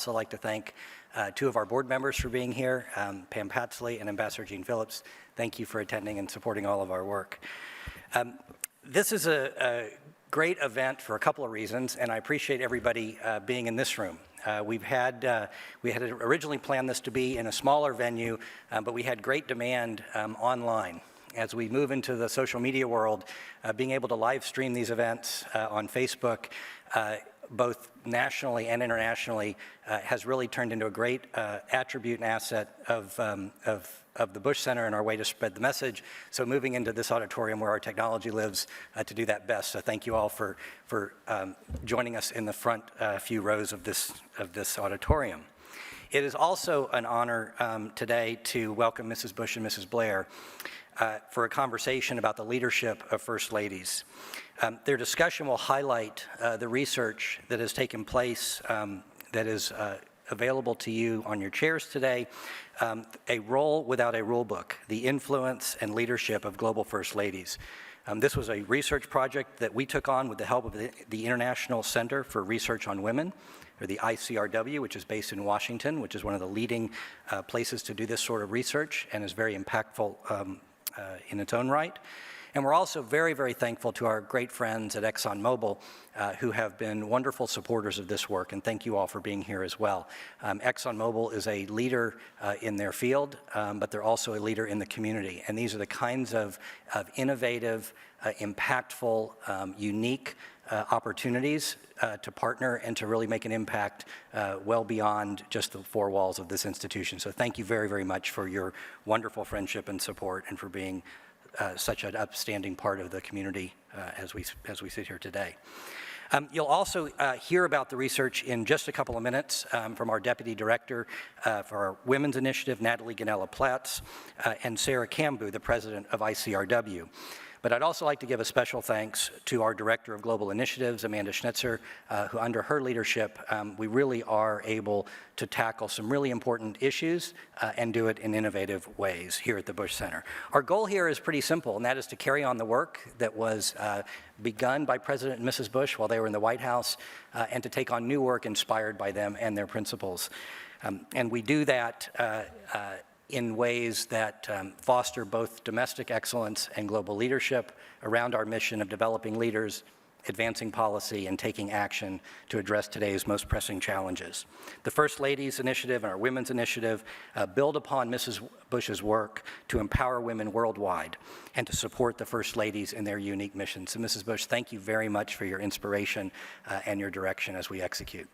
also like to thank two of our board members for being here, Pam Patsley and Ambassador Jean Phillips. Thank you for attending and supporting all of our work. This is a great event for a couple of reasons, and I appreciate everybody being in this room. We had originally planned this to be in a smaller venue, but we had great demand online. As we move into the social media world, being able to live stream these events on Facebook, both nationally and internationally, has really turned into a great attribute and asset of the Bush Center and our way to spread the message. So moving into this auditorium where our technology lives to do that best. So thank you all for joining us in the front few rows of this auditorium. It is also an honor today to welcome Mrs. Bush and Mrs. Blair for a conversation about the leadership of First Ladies. Their discussion will highlight the research that has taken place that is available to you on your chairs today, A Role Without a Rulebook, the Influence and Leadership of Global First Ladies. This was a research project that we took on with the help of the International Center for Research on Women, or the ICRW, which is based in Washington, which is one of the leading places to do this sort of research and is very impactful in its own right. And we're also very, very thankful to our great friends at ExxonMobil who have been wonderful supporters of this work, and thank you all for being here as well. ExxonMobil is a leader in their field, but they're also a leader in the community, and these are the kinds of innovative, impactful, unique opportunities to partner and to really make an impact well beyond just the four walls of this institution. So thank you very, very much for your wonderful friendship and support and for being such an upstanding part of the community as we sit here today. You'll also hear about the research in just a couple of minutes from our Deputy Director for our Women's Initiative, Natalie Ganella-Platts, and Sarah Cambu, the President of ICRW. But I'd also like to give a special thanks to our Director of Global Initiatives, Amanda Schnitzer, who under her leadership, we really are able to tackle some really important issues and do it in innovative ways here at the Bush Center. Our goal here is pretty simple, and that is to carry on the work that was begun by President and Mrs. Bush while they were in the White House, and to take on new work inspired by them and their principles. And we do that in ways that foster both domestic excellence and global leadership around our mission of developing leaders, advancing policy, and taking action to address today's most pressing challenges. The First Ladies Initiative and our Women's Initiative build upon Mrs. Bush's work to empower women worldwide and to support the First Ladies in their unique mission. So Mrs. Bush, thank you very much for your inspiration and your direction as we execute.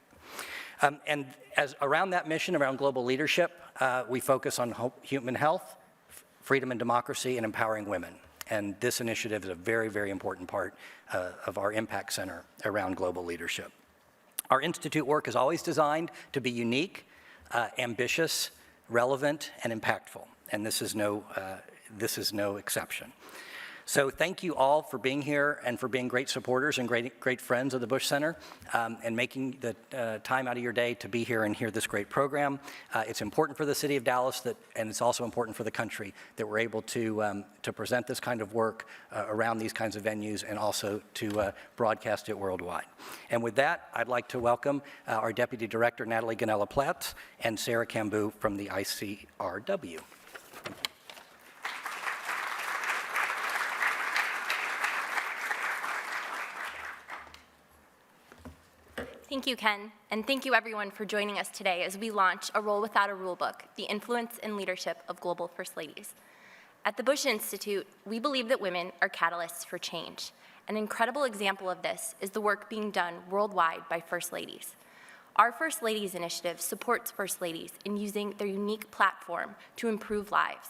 And as around that mission, around global leadership, we focus on human health, freedom and democracy, and empowering women. And this initiative is a very, very important part of our impact center around global leadership. Our institute work is always designed to be unique, ambitious, relevant, and impactful. And this is no exception. So thank you all for being here and for being great supporters and great friends of the Bush Center and making the time out of your day to be here and hear this great program. It's important for the city of Dallas and it's also important for the country that we're able to present this kind of work around these kinds of venues and also to broadcast it worldwide. And with that, I'd like to welcome our Deputy Director, Natalie Ganella-Platts, and Sarah Cambu from the ICRW. Thank you, Ken, and thank you everyone for joining us today as we launch A Role Without a Rulebook, the Influence and Leadership of Global First Ladies. At the Bush Institute, we believe that women are catalysts for change. An incredible example of this is the work being done worldwide by First Ladies. Our First Ladies Initiative supports First Ladies in using their unique platform to improve lives.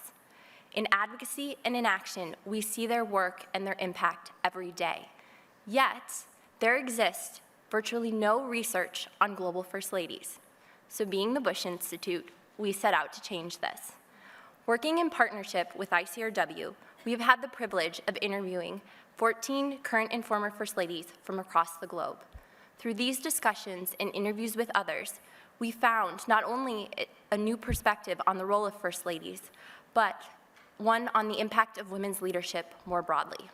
In advocacy and in action, we see their work and their impact every day. Yet, there exists virtually no research on global First Ladies. So being the Bush Institute, we set out to change this. Working in partnership with ICRW, we have had the privilege of interviewing 14 current and former First Ladies from across the globe. Through these discussions and interviews with others, we found not only a new perspective on the role of First Ladies, but one on the impact of women's leadership more broadly.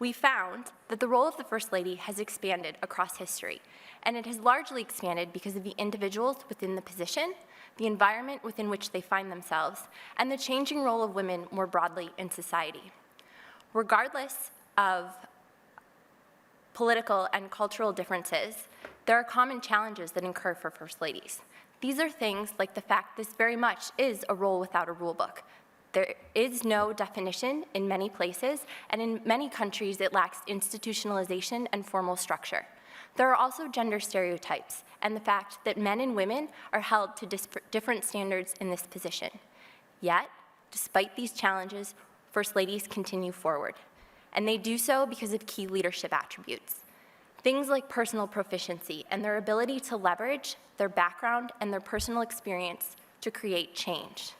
we found that the role of the First Lady has expanded across history, and it has largely expanded because of the individuals within the position, the environment within which they find themselves, and the changing role of women more broadly in society. Regardless of political and cultural differences, there are common challenges that incur for First Ladies. These are things like the fact this very much is a role without a rule book. There is no definition in many places, and in many countries it lacks institutionalization and formal structure. There are also gender stereotypes, and the fact that men and women are held to different standards in this position. Yet, despite these challenges, First Ladies continue forward, and they do so because of key leadership attributes. Things like personal proficiency and their ability to leverage their background and their personal experience to create change.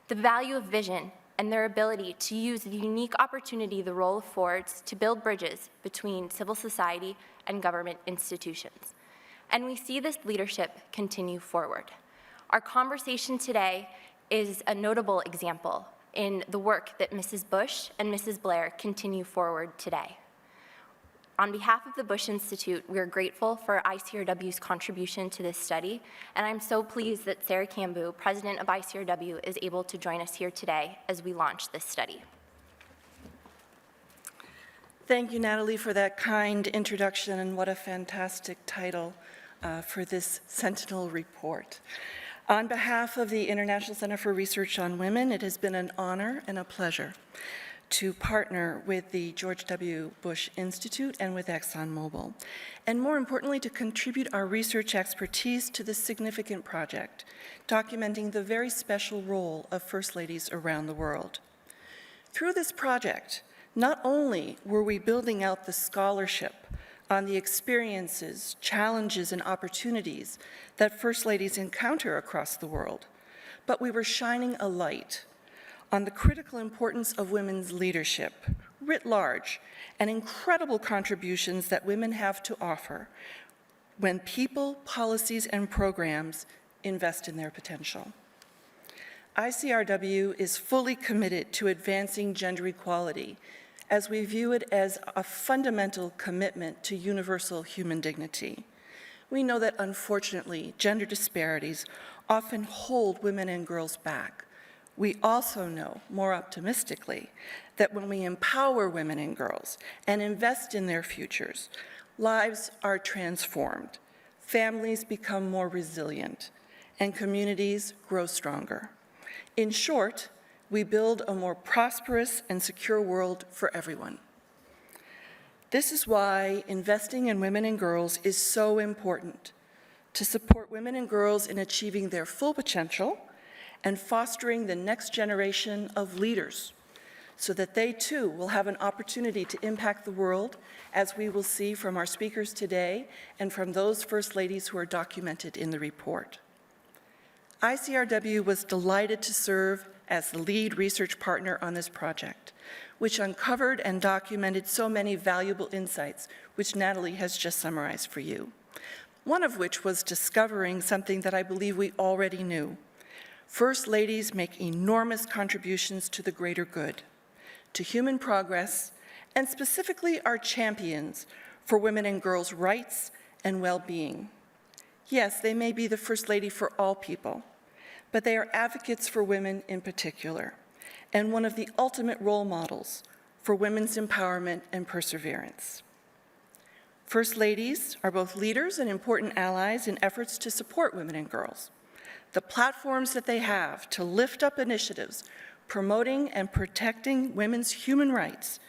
The value of vision and their ability to use the unique opportunity the role affords to build bridges between civil society and government institutions. And we see this leadership continue forward. Our conversation today is a notable example in the work that Mrs. Bush and Mrs. Blair continue forward today. On behalf of the Bush Institute, we are grateful for ICRW's contribution to this study, and I'm so pleased that Sarah Cambu, president of ICRW, is able to join us here today as we launch this study. Thank you, Natalie, for that kind introduction, and what a fantastic title for this Sentinel report. On behalf of the International Center for Research on Women, it has been an honor and a pleasure to partner with the George W. Bush Institute and with ExxonMobil, and more importantly, to contribute our research expertise to this significant project, documenting the very special role of First Ladies around the world. Through this project, not only were we building out the scholarship on the experiences, challenges, and opportunities that First Ladies encounter across the world, but we were shining a light on the critical importance of women's leadership, writ large, and incredible contributions that women have to offer when people, policies, and programs invest in their potential. ICRW is fully committed to advancing gender equality, as we view it as a fundamental commitment to universal human dignity. We know that, unfortunately, gender disparities often hold women and girls back. We also know, more optimistically, that when we empower women and girls and invest in their futures, lives are transformed, families become more resilient, and communities grow stronger. In short, we build a more prosperous and secure world for everyone. This is why investing in women and girls is so important, to support women and girls in achieving their full potential and fostering the next generation of leaders so that they too will have an opportunity to impact the world, as we will see from our speakers today and from those First Ladies who are documented in the report. ICRW was delighted to serve as the lead research partner on this project, which uncovered and documented so many valuable insights, which Natalie has just summarized for you. One of which was discovering something that I believe we already knew. First Ladies make enormous contributions to the greater good, to human progress, and specifically are champions for women and girls' rights and well-being. Yes, they may be the First Lady for all people, but they are advocates for women in particular, and one of the ultimate role models for women's empowerment and perseverance. First Ladies are both leaders and important allies in efforts to support women and girls. The platforms that they have to lift up initiatives promoting and protecting women's human rights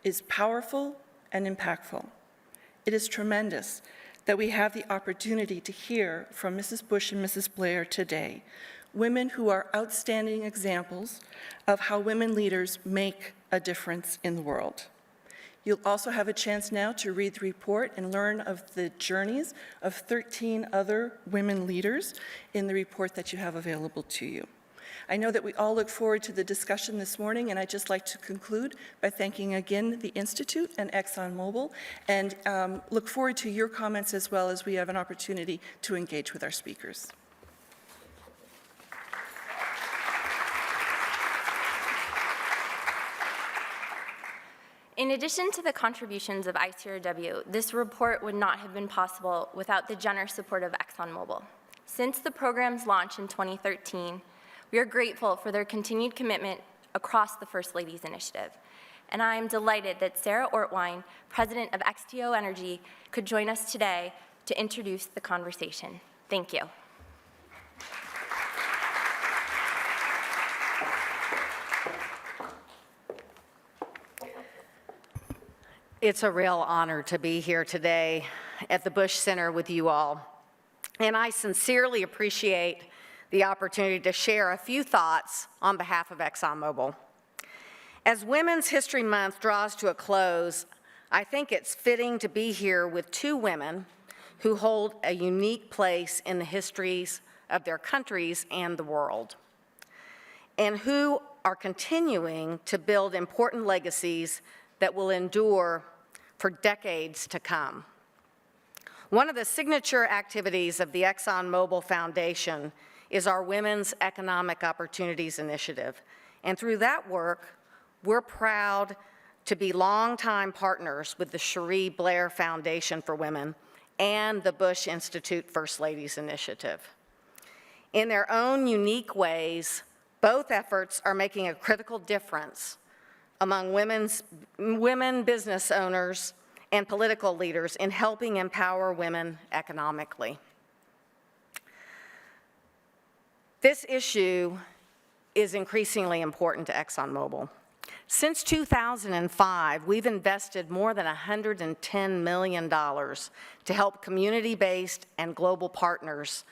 is powerful and impactful. It is tremendous that we have the opportunity to hear from Mrs. Bush and Mrs. Blair today, women who are outstanding examples of how women leaders make a difference in the world. You'll also have a chance now to read the report and learn of the journeys of 13 other women leaders in the report that you have available to you. I know that we all look forward to the discussion this morning, and I'd just like to conclude by thanking again the Institute and ExxonMobil, and look forward to your comments as well as we have an opportunity to engage with our speakers. In addition to the contributions of ICRW, this report would not have been possible without the generous support of ExxonMobil. Since the program's launch in 2013, we are grateful for their continued commitment across the First Ladies Initiative. And I am delighted that Sarah Ortwine, president of XTO Energy, could join us today to introduce the conversation. Thank you. It's a real honor to be here today at the Bush Center with you all. And I sincerely appreciate the opportunity to share a few thoughts on behalf of ExxonMobil. As Women's History Month draws to a close, I think it's fitting to be here with two women who hold a unique place in the histories of their countries and the world, and who are continuing to build important legacies that will endure for decades to come. One of the signature activities of the ExxonMobil Foundation is our Women's Economic Opportunities Initiative. And through that work, we're proud to be longtime partners with the Cherie Blair Foundation for Women and the Bush Institute First Ladies Initiative. In their own unique ways, both efforts are making a critical difference among women business owners and political leaders in helping empower women economically. This issue is increasingly important to ExxonMobil. Since 2005, we've invested more than $110 million to help community-based and global partners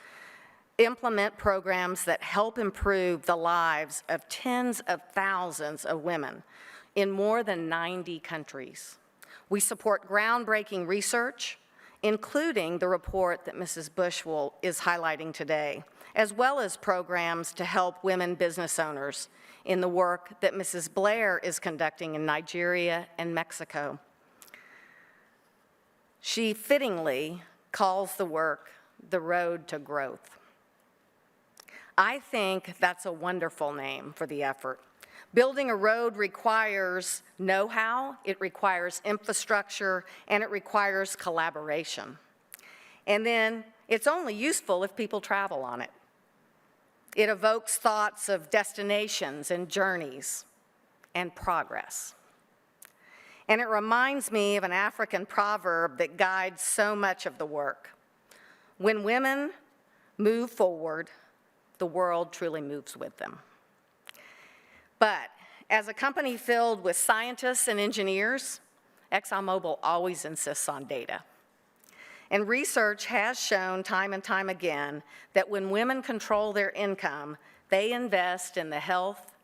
implement programs that help improve the lives of tens of thousands of women in more than 90 countries. We support groundbreaking research, including the report that Mrs. Bush is highlighting today, as well as programs to help women business owners in the work that Mrs. Blair is conducting in Nigeria and Mexico. She fittingly calls the work the road to growth. I think that's a wonderful name for the effort. Building a road requires know-how, it requires infrastructure, and it requires collaboration. And then it's only useful if people travel on it. It evokes thoughts of destinations and journeys and progress. And it reminds me of an African proverb that guides so much of the work. When women move forward, the world truly moves with them. But as a company filled with scientists and engineers, ExxonMobil always insists on data. And research has shown time and time again that when women control their income, they invest in the health,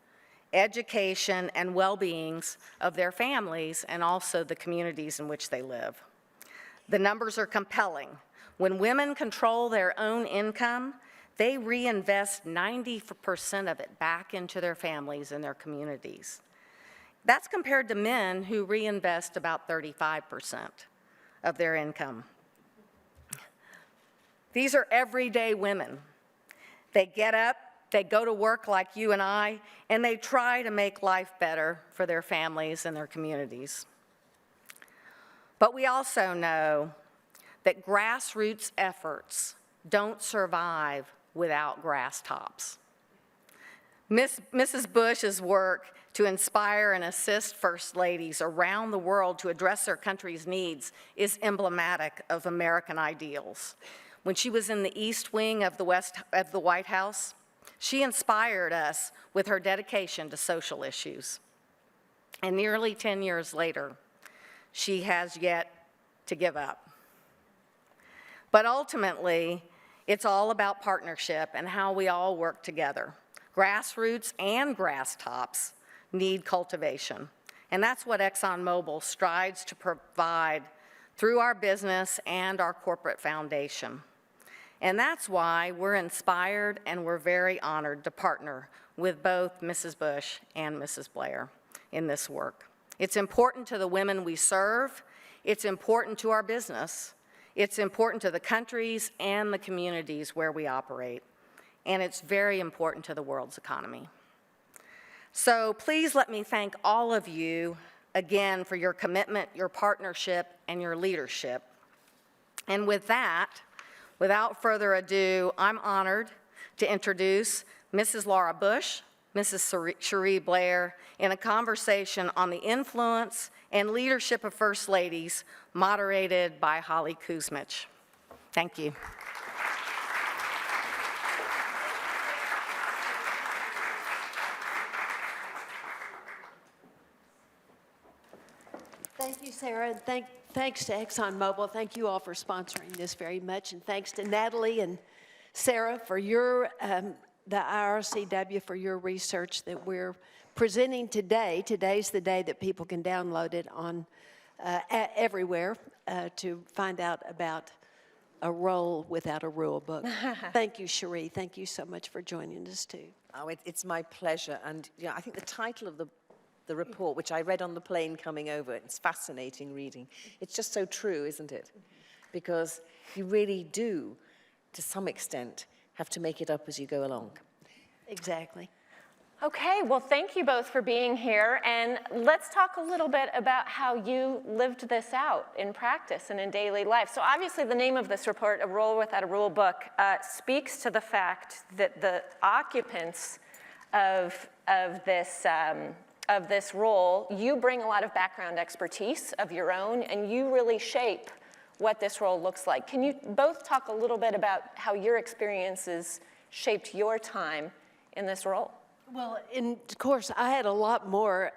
education, and well-beings of their families and also the communities in which they live. The numbers are compelling. When women control their own income, they reinvest 90% of it back into their families and their communities. That's compared to men who reinvest about 35% of their income. These are everyday women. They get up, they go to work like you and I, and they try to make life better for their families and their communities. But we also know that grassroots efforts don't survive without grass tops. Mrs. Bush's work to inspire and assist First Ladies around the world to address their country's needs is emblematic of American ideals. When she was in the East Wing of the White House, she inspired us with her dedication to social issues. And nearly 10 years later, she has yet to give up. But ultimately, it's all about partnership and how we all work together. Grassroots and grass tops need cultivation. And that's what ExxonMobil strives to provide through our business and our corporate foundation. And that's why we're inspired and we're very honored to partner with both Mrs. Bush and Mrs. Blair in this work. It's important to the women we serve. It's important to our business. It's important to the countries and the communities where we operate. And it's very important to the world's economy. So please let me thank all of you again for your commitment, your partnership, and your leadership. And with that, without further ado, I'm honored to introduce Mrs. Laura Bush, Mrs. Cherie Blair, in a conversation on the influence and leadership of First Ladies, moderated by Holly Kuzmich. Thank you. Thank you, Sarah, and thanks to ExxonMobil. Thank you all for sponsoring this very much, and thanks to Natalie and Sarah for your, the IRCW for your research that we're presenting today. Today's the day that people can download it on everywhere to find out about a role without a rule book. Thank you, Cherie. Thank you so much for joining us, too. Oh, it's my pleasure. And yeah, I think the title of the report, which I read on the plane coming over, it's fascinating reading. It's just so true, isn't it? Because you really do, to some extent, have to make it up as you go along. Exactly. Okay, well, thank you both for being here, and let's talk a little bit about how you lived this out in practice and in daily life. So obviously the name of this report, A Role Without a Rule Book, speaks to the fact that the occupants of this role, you bring a lot of background expertise of your own, and you really shape what this role looks like. Can you both talk a little bit about how your experiences shaped your time in this role? Well, of course, I had a lot more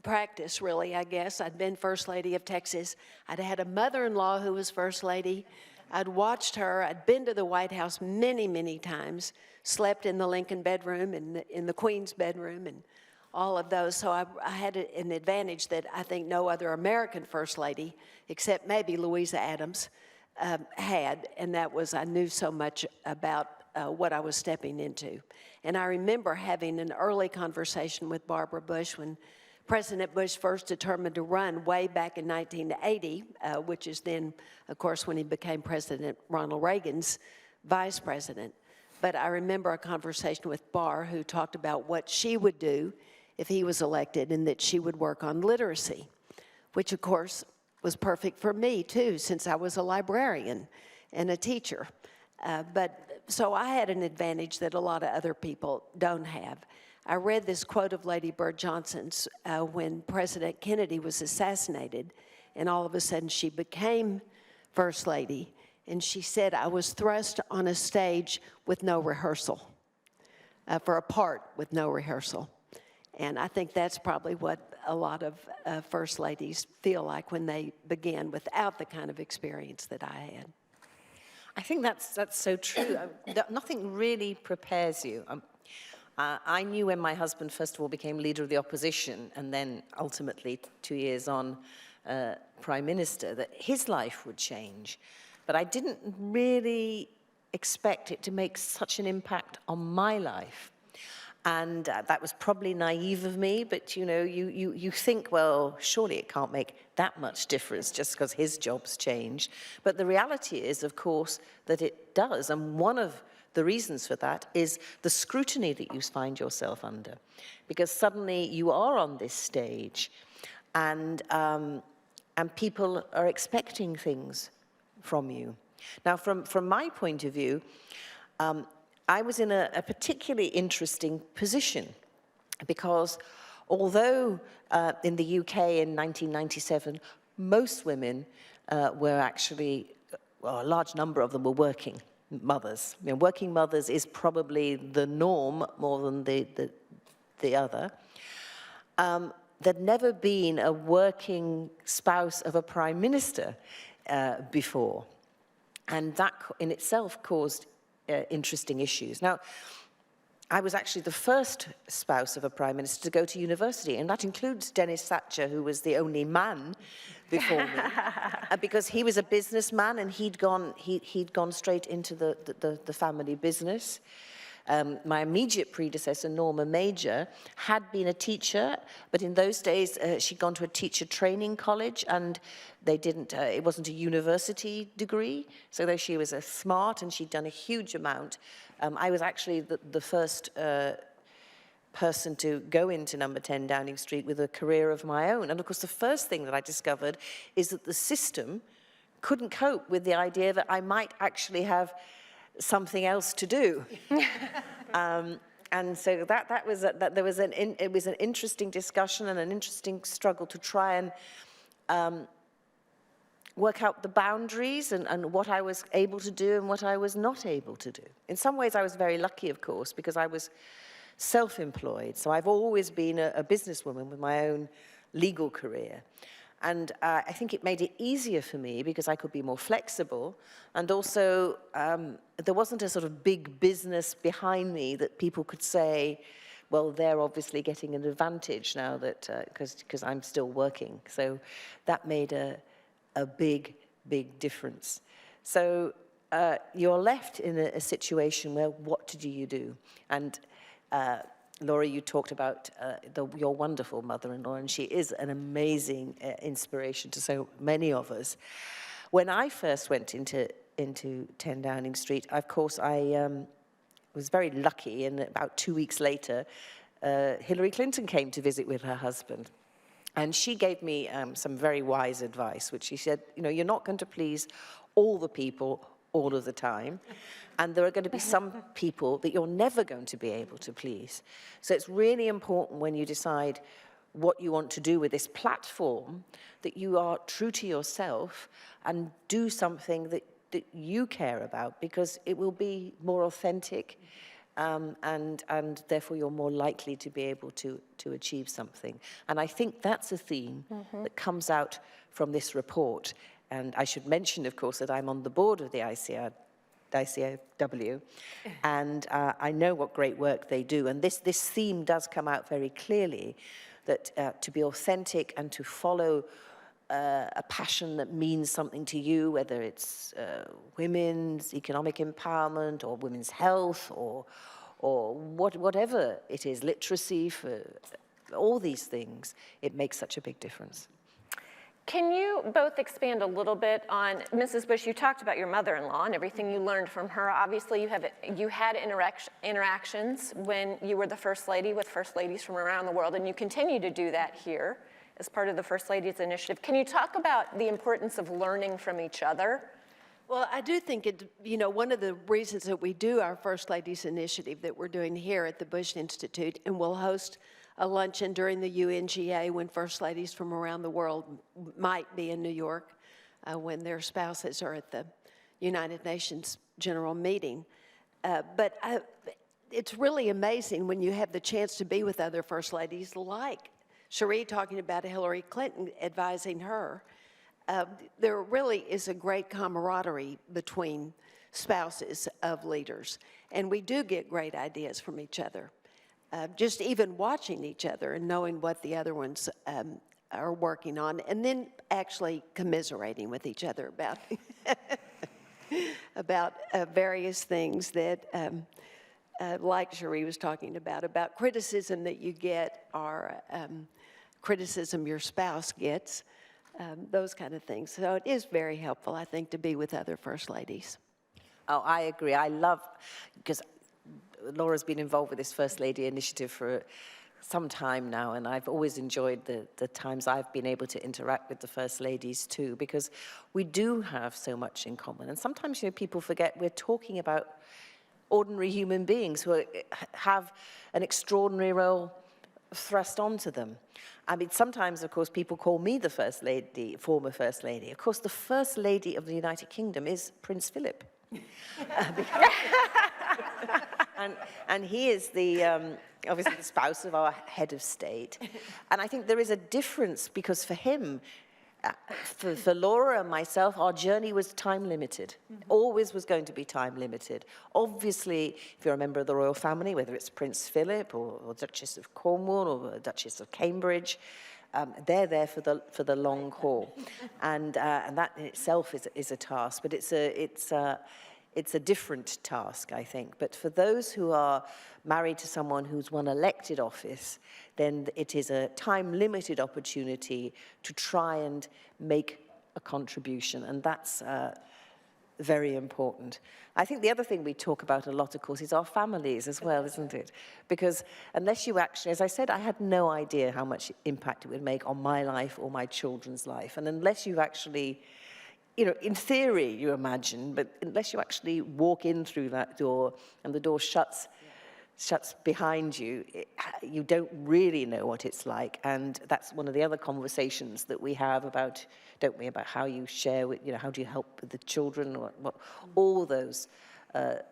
practice, really, I guess. I'd been First Lady of Texas. I'd had a mother-in-law who was First Lady. I'd watched her. I'd been to the White House many, many times, slept in the Lincoln bedroom and in the Queen's bedroom and all of those. So I had an advantage that I think no other American First Lady, except maybe Louisa Adams, had, and that was I knew so much about what I was stepping into. And I remember having an early conversation with Barbara Bush when President Bush first determined to run way back in 1980, which is then, of course, when he became President Ronald Reagan's vice president. But I remember a conversation with Barr who talked about what she would do if he was elected and that she would work on literacy, which, of course, was perfect for me, too, since I was a librarian and a teacher. So I had an advantage that a lot of other people don't have. I read this quote of Lady Bird Johnson's when President Kennedy was assassinated, and all of a sudden she became First Lady, and she said, "I was thrust on a stage with no rehearsal, for a part with no rehearsal." And I think that's probably what a lot of First Ladies feel like when they begin without the kind of experience that I had. I think that's so true. Nothing really prepares you. I knew when my husband, first of all, became leader of the opposition, and then ultimately, 2 years on, Prime Minister, that his life would change. But I didn't really expect it to make such an impact on my life. And that was probably naive of me, but you know, you think, well, surely it can't make that much difference just because his job's changed. But the reality is, of course, that it does. And one of the reasons for that is the scrutiny that you find yourself under. Because suddenly you are on this stage and people are expecting things from you. Now, from my point of view, I was in a particularly interesting position because although in the UK in 1997, most women were actually, well, a large number of them were working mothers. I mean, working mothers is probably the norm more than the other. There'd never been a working spouse of a prime minister before. And that in itself caused interesting issues. Now, I was actually the first spouse of a prime minister to go to university, and that includes Dennis Thatcher, who was the only man before me, because he was a businessman and he'd gone straight into the family business. My immediate predecessor, Norma Major, had been a teacher, but in those days she'd gone to a teacher training college, and they didn't. It wasn't a university degree. So though she was smart and she'd done a huge amount, I was actually the first person to go into number 10 Downing Street with a career of my own. And of course, the first thing that I discovered is that the system couldn't cope with the idea that I might actually have something else to do. And so it was an interesting discussion and an interesting struggle to try and work out the boundaries and what I was able to do and what I was not able to do. In some ways, I was very lucky, of course, because I was self-employed. So I've always been a businesswoman with my own legal career. And I think it made it easier for me because I could be more flexible. And also, there wasn't a sort of big business behind me that people could say, well, they're obviously getting an advantage now that, because I'm still working. So that made a big, big difference. So you're left in a situation where, what do you do? And Laura, you talked about your wonderful mother-in-law, and she is an amazing inspiration to so many of us. When I first went into 10 Downing Street, of course, I was very lucky, and about 2 weeks later, Hillary Clinton came to visit with her husband. And she gave me some very wise advice, which she said, you know, you're not going to please all the people all of the time. And there are going to be some people that you're never going to be able to please. So it's really important when you decide what you want to do with this platform that you are true to yourself and do something that you care about, because it will be more authentic and therefore you're more likely to be able to achieve something. And I think that's a theme that comes out from this report. And I should mention, of course, that I'm on the board of the ICAW, and I know what great work they do. And this theme does come out very clearly, that to be authentic and to follow a passion that means something to you, whether it's women's economic empowerment or women's health or whatever it is, literacy, for all these things, it makes such a big difference. Can you both expand a little bit on, Mrs. Bush, you talked about your mother-in-law and everything you learned from her. Obviously, you had interactions when you were the First Lady with First Ladies from around the world, and you continue to do that here as part of the First Ladies Initiative. Can you talk about the importance of learning from each other? Well, I do think one of the reasons that we do our First Ladies Initiative that we're doing here at the Bush Institute, and we'll host a luncheon during the UNGA when First Ladies from around the world might be in New York when their spouses are at the United Nations General Meeting. But it's really amazing when you have the chance to be with other First Ladies, like Cherie talking about Hillary Clinton advising her. There really is a great camaraderie between spouses of leaders, and we do get great ideas from each other. Just even watching each other and knowing what the other ones are working on, and then actually commiserating with each other about various things that, like Cherie was talking about criticism that you get or criticism your spouse gets, those kind of things. So it is very helpful, I think, to be with other First Ladies. Oh, I agree. I love, because Laura's been involved with this First Lady Initiative for some time now, and I've always enjoyed the times I've been able to interact with the First Ladies too, because we do have so much in common. And sometimes, people forget we're talking about ordinary human beings who have an extraordinary role thrust onto them. I mean, sometimes, of course, people call me the First Lady, former First Lady. Of course, the First Lady of the United Kingdom is Prince Philip. And he is obviously the spouse of our head of state. And I think there is a difference, because for him, for Laura and myself, our journey was time limited. Always was going to be time limited. Obviously, if you're a member of the royal family, whether it's Prince Philip or Duchess of Cornwall or Duchess of Cambridge, they're there for the long haul. And that in itself is a task, but it's a different task, I think. But for those who are married to someone who's won elected office, then it is a time-limited opportunity to try and make a contribution. And that's very important. I think the other thing we talk about a lot, of course, is our families as well, isn't it? Because unless you actually, as I said, I had no idea how much impact it would make on my life or my children's life. And unless you've actually, you know, in theory, you imagine, but unless you actually walk in through that door and the door shuts behind you, you don't really know what it's like. And that's one of the other conversations that we have about, don't we, about how you share with, you know, how do you help with the children, what all those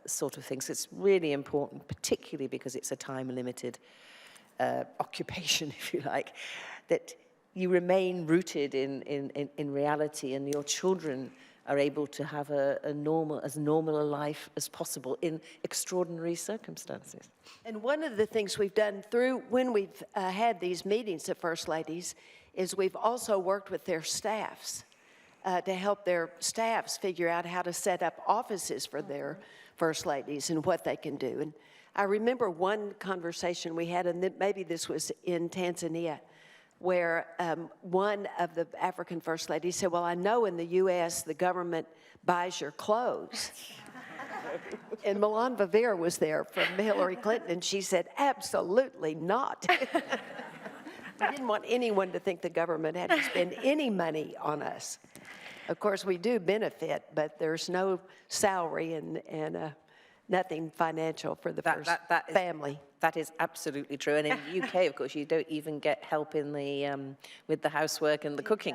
sort of things. It's really important, particularly because it's a time-limited occupation, if you like, that you remain rooted in reality, and your children are able to have as normal a life as possible in extraordinary circumstances. And one of the things we've done when we've had these meetings at First Ladies is we've also worked with their staffs to help their staffs figure out how to set up offices for their First Ladies and what they can do. And I remember one conversation we had, and maybe this was in Tanzania, where one of the African First Ladies said, well, I know in the U.S. the government buys your clothes. And Milan Vivir was there from Hillary Clinton, and she said, absolutely not. We didn't want anyone to think the government had to spend any money on us. Of course, we do benefit, but there's no salary and nothing financial for the first family. That is absolutely true. And in the UK, of course, you don't even get help in the with the housework and the cooking.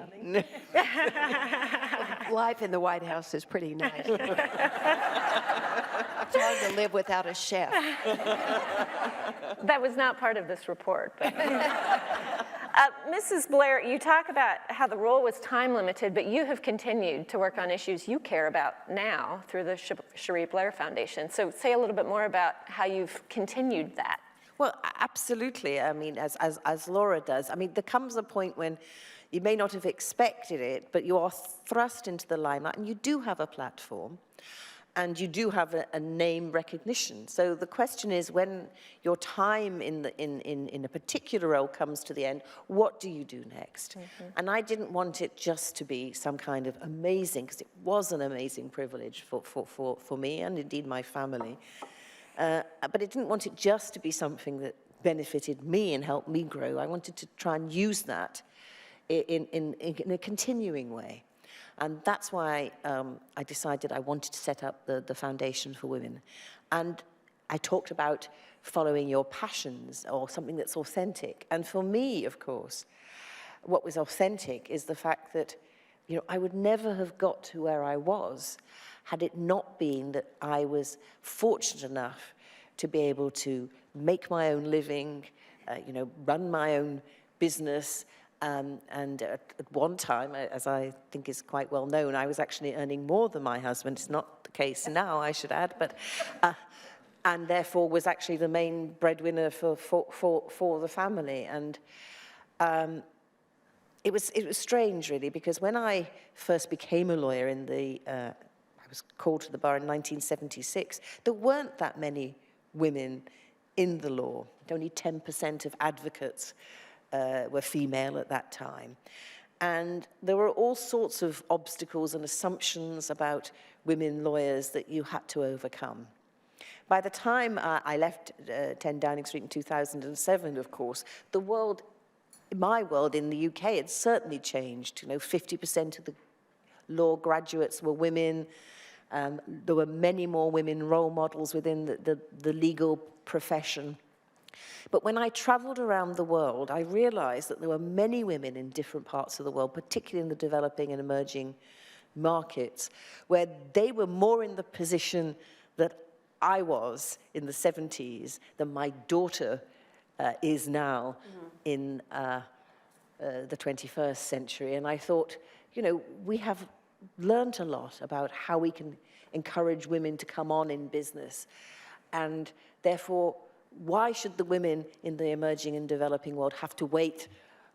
Life in the White House is pretty nice. It's hard to live without a chef. That was not part of this report. But Mrs. Blair, you talk about how the role was time limited, but you have continued to work on issues you care about now through the Cherie Blair Foundation. So say a little bit more about how you've continued that. Well, absolutely. I mean, as Laura does. I mean, there comes a point when you may not have expected it, but you are thrust into the limelight, and you do have a platform, and you do have a name recognition. So the question is, when your time in a particular role comes to the end, what do you do next? Mm-hmm. And I didn't want it just to be some kind of amazing, because it was an amazing privilege for me and indeed my family. But I didn't want it just to be something that benefited me and helped me grow. I wanted to try and use that in a continuing way. And that's why I decided I wanted to set up the Foundation for Women. And I talked about following your passions, or something that's authentic. And for me, of course, what was authentic is the fact that, you know, I would never have got to where I was had it not been that I was fortunate enough to be able to make my own living, you know, run my own business. And at one time, as I think is quite well known, I was actually earning more than my husband. It's not the case now, I should add, but and therefore was actually the main breadwinner for the family. And it was strange, really, because when I first became a lawyer I was called to the bar in 1976, there weren't that many women in the law. Only 10% of advocates were female at that time. And there were all sorts of obstacles and assumptions about women lawyers that you had to overcome. By the time I left 10 Downing Street in 2007, of course, the world, my world in the UK, had certainly changed. You know, 50% of the law graduates were women. There were many more women role models within the legal profession. But when I traveled around the world, I realized that there were many women in different parts of the world, particularly in the developing and emerging markets, where they were more in the position that I was in the 70s than my daughter is now in the 21st century. And I thought, you know, we have learned a lot about how we can encourage women to come on in business. And therefore, why should the women in the emerging and developing world have to wait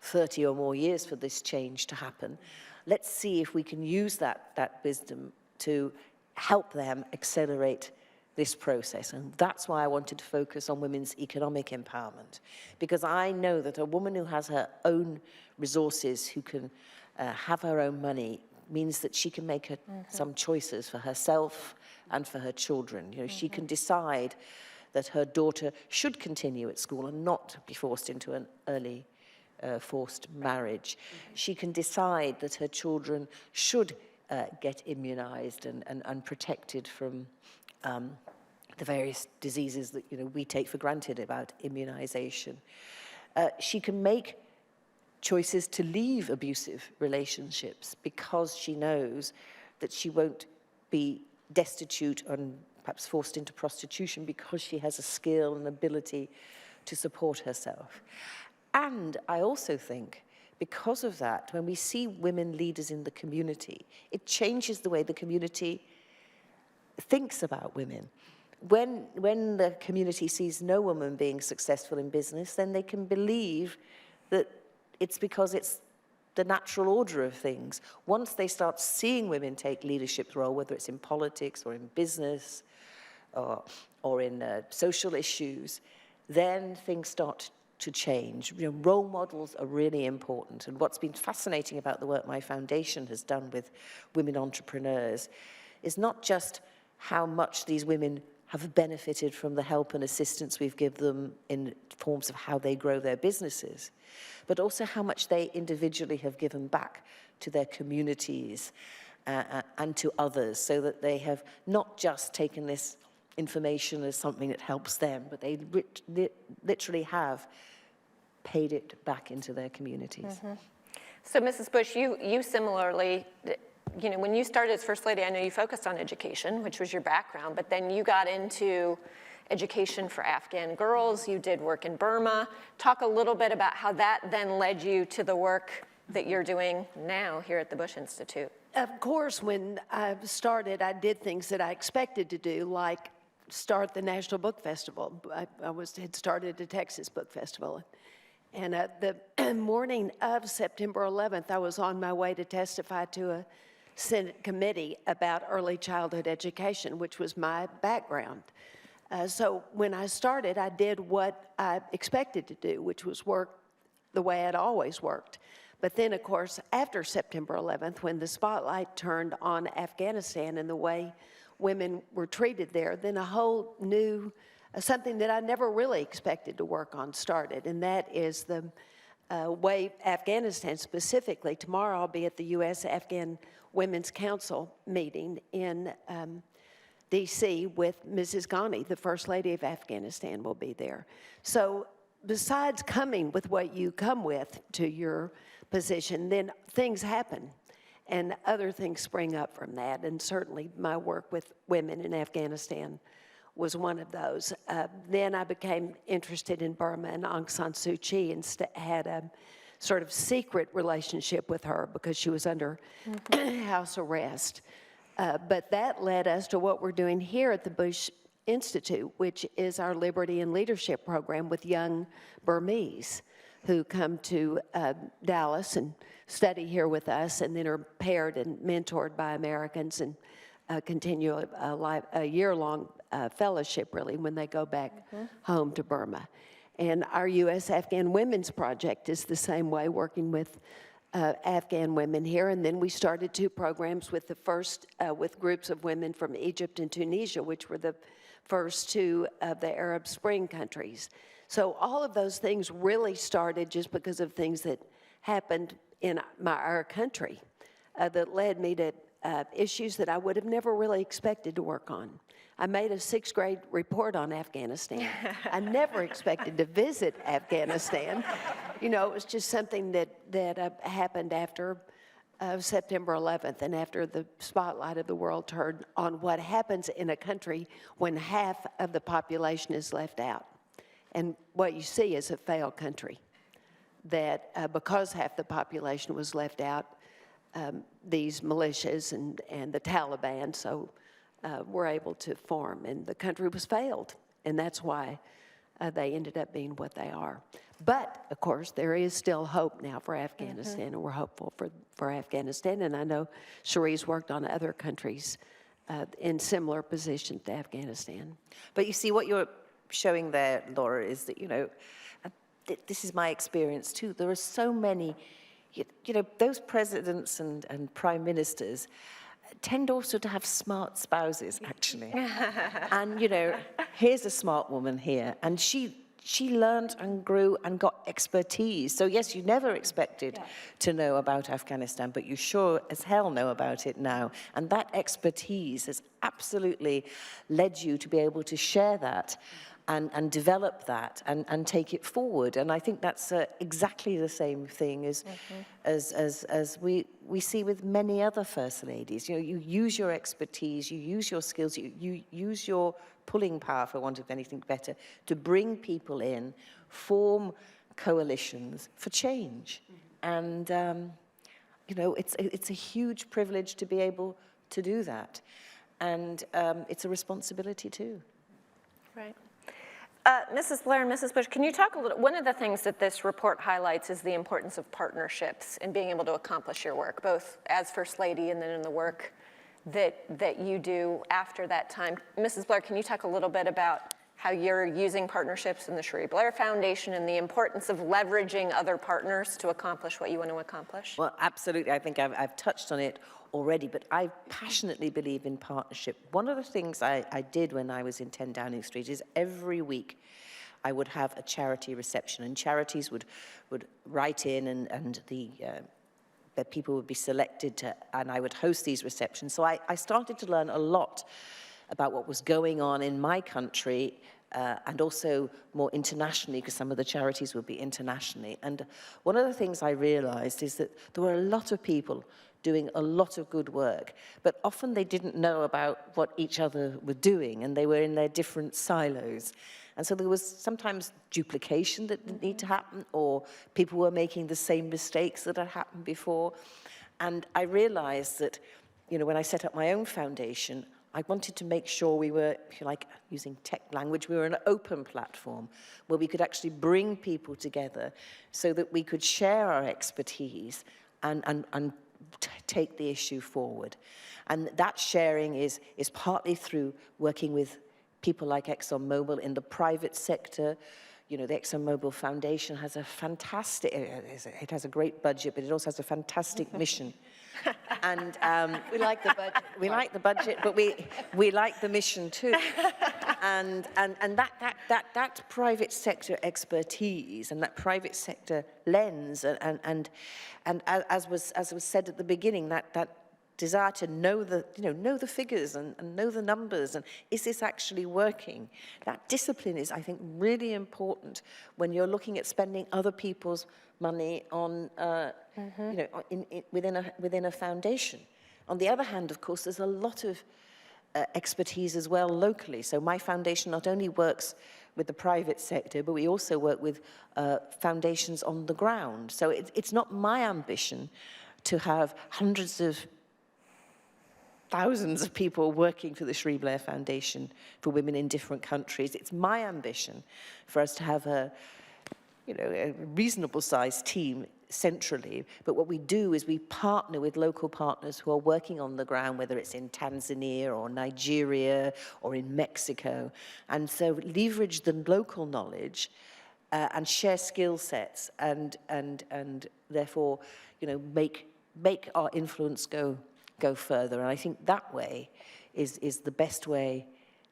30 or more years for this change to happen? Let's see if we can use that wisdom to help them accelerate this process. And that's why I wanted to focus on women's economic empowerment, because I know that a woman who has her own resources, who can have her own money, means that she can make some choices for herself and for her children. You know, she can decide that her daughter should continue at school and not be forced into an early forced marriage. She can decide that her children should get immunized and protected from the various diseases that, you know, we take for granted about immunization. She can make choices to leave abusive relationships because she knows that she won't be destitute and perhaps forced into prostitution because she has a skill and ability to support herself. And I also think, because of that, when we see women leaders in the community, it changes the way the community thinks about women. When the community sees no woman being successful in business, then they can believe that it's because it's the natural order of things. Once they start seeing women take leadership role, whether it's in politics or in business or in social issues, then things start to change. You know, role models are really important. And what's been fascinating about the work my foundation has done with women entrepreneurs is not just how much these women have benefited from the help and assistance we've given them in forms of how they grow their businesses, but also how much they individually have given back to their communities and to others, so that they have not just taken this information as something that helps them, but they literally have paid it back into their communities. So, Mrs. Bush, you similarly, you know, when you started as First Lady, I know you focused on education, which was your background, but then you got into education for Afghan girls. You did work in Burma. Talk a little bit about how that then led you to the work that you're doing now here at the Bush Institute. Of course, when I started, I did things that I expected to do, like start the National Book Festival. I had started the Texas Book Festival. And the morning of September 11th, I was on my way to testify to a Senate committee about early childhood education, which was my background. So when I started, I did what I expected to do, which was work the way I'd always worked. But then, of course, after September 11th, when the spotlight turned on Afghanistan and the way women were treated there, then a whole new, something that I never really expected to work on started, and that is the way Afghanistan specifically. Tomorrow I'll be at the U.S.-Afghan Women's Council meeting in D.C. with Mrs. Ghani, the First Lady of Afghanistan, will be there. So besides coming with what you come with to your position, then things happen and other things spring up from that. And certainly my work with women in Afghanistan was one of those. Then I became interested in Burma and Aung San Suu Kyi and had a sort of secret relationship with her because she was under house arrest. But that led us to what we're doing here at the Bush Institute, which is our Liberty and Leadership program with young Burmese who come to Dallas and study here with us and then are paired and mentored by Americans and continue a year-long fellowship, really, when they go back home to Burma. And our U.S.-Afghan Women's Project is the same way, working with Afghan women here. And then we started 2 programs with the first, with groups of women from Egypt and Tunisia, which were the first 2 of the Arab Spring countries. So all of those things really started just because of things that happened in our country that led me to issues that I would have never really expected to work on. I made a 6th grade report on Afghanistan. I never expected to visit Afghanistan. You know, it was just something that happened after September 11th and after the spotlight of the world turned on what happens in a country when half of the population is left out. And what you see is a failed country that because half the population was left out, these militias and the Taliban were able to form, and the country was failed, and that's why they ended up being what they are. But, of course, there is still hope now for Afghanistan, and we're hopeful for Afghanistan, and I know Cherie's worked on other countries in similar positions to Afghanistan. But you see, what you're showing there, Laura, is that, you know, this is my experience too. There are so many you know, those presidents and prime ministers tend also to have smart spouses, actually. And, you know, here's a smart woman here, and she learned and grew and got expertise. So yes, you never expected to know about Afghanistan, but you sure as hell know about it now. And that expertise has absolutely led you to be able to share that and develop that and take it forward. And I think that's exactly the same thing as we see with many other First Ladies. You know, you use your expertise, you use your skills, you use your pulling power, for want of anything better, to bring people in, form coalitions for change. And, you know, it's a huge privilege to be able to do that. And it's a responsibility too. Right. Mrs. Blair and Mrs. Bush, can you talk a little, one of the things that this report highlights is the importance of partnerships and being able to accomplish your work, both as First Lady and then in the work that you do after that time. Mrs. Blair, can you talk a little bit about how you're using partnerships in the Cherie Blair Foundation and the importance of leveraging other partners to accomplish what you want to accomplish? Well, absolutely. I think I've touched on it already, but I passionately believe in partnership. One of the things I did when I was in 10 Downing Street is every week I would have a charity reception, and charities would write in, and the people would be selected and I would host these receptions. So I started to learn a lot about what was going on in my country and also more internationally, because some of the charities would be internationally. And one of the things I realized is that there were a lot of people doing a lot of good work, but often they didn't know about what each other were doing, and they were in their different silos. And so there was sometimes duplication that didn't need to happen, or people were making the same mistakes that had happened before. And I realized that, you know, when I set up my own foundation, I wanted to make sure we were, if you like, using tech language, we were an open platform where we could actually bring people together so that we could share our expertise and take the issue forward. And that sharing is partly through working with people like ExxonMobil in the private sector. You know, the ExxonMobil Foundation has a fantastic, it has a great budget, but it also has a fantastic mission. And we like the budget. We like the budget, but we like the mission too. And that private sector expertise and that private sector lens and as was said at the beginning, that desire to know the figures and know the numbers, and is this actually working? That discipline is, I think, really important when you're looking at spending other people's money on, you know, within a foundation. On the other hand, of course, there's a lot of expertise as well locally. So my foundation not only works with the private sector, but we also work with foundations on the ground. So it's not my ambition to have hundreds of thousands of people working for the Cherie Blair Foundation for women in different countries. It's my ambition for us to have a reasonable sized team centrally, but what we do is we partner with local partners who are working on the ground, whether it's in Tanzania or Nigeria or in Mexico, and so leverage the local knowledge and share skill sets and therefore, you know, make our influence go further. And I think that way is the best way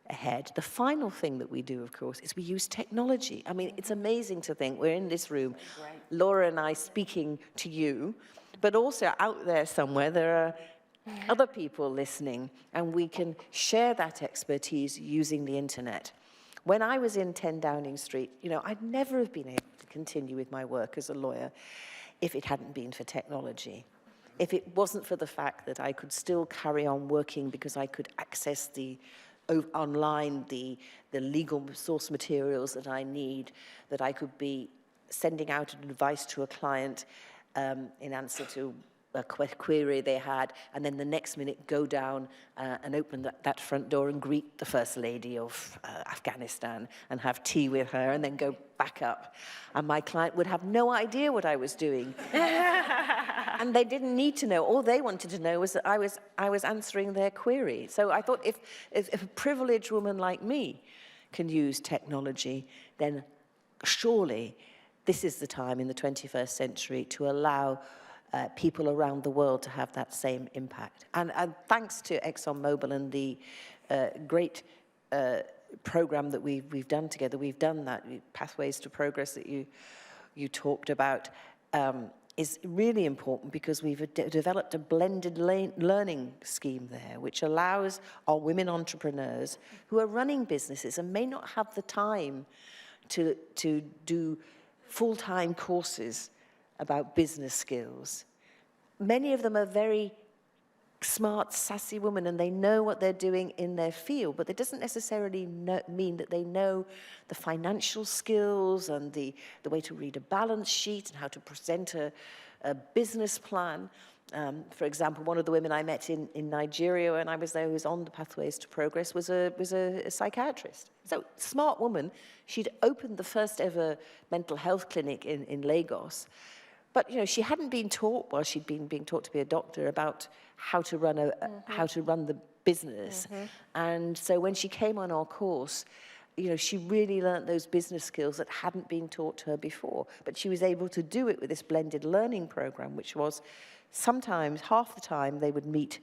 ahead. The final thing that we do, of course, is we use technology. I mean, it's amazing to think we're in this room, Laura and I speaking to you, but also out there somewhere there are other people listening, and we can share that expertise using the internet. When I was in 10 Downing Street, you know, I'd never have been able to continue with my work as a lawyer if it hadn't been for technology. If it wasn't for the fact that I could still carry on working because I could access online the legal source materials that I need, that I could be sending out an advice to a client in answer to a query they had, and then the next minute go down and open that front door and greet the First Lady of Afghanistan and have tea with her and then go back up. And my client would have no idea what I was doing. And they didn't need to know. All they wanted to know was that I was answering their query. So I thought if a privileged woman like me can use technology, then surely this is the time in the 21st century to allow people around the world to have that same impact. And thanks to ExxonMobil and the great program that we've done together, we've done that. Pathways to Progress that you talked about is really important, because we've developed a blended learning scheme there, which allows our women entrepreneurs who are running businesses and may not have the time to do full-time courses about business skills. Many of them are very smart, sassy women, and they know what they're doing in their field, but it doesn't necessarily mean that they know the financial skills and the way to read a balance sheet and how to present a business plan. For example, one of the women I met in Nigeria when I was there, who was on the Pathways to Progress, was a psychiatrist. So, smart woman. She'd opened the first ever mental health clinic in Lagos. But, you know, she hadn't been taught, while she'd been being taught to be a doctor, about how to run how to run the business. And so when she came on our course, you know, she really learned those business skills that hadn't been taught to her before. But she was able to do it with this blended learning program, which was sometimes, half the time, they would meet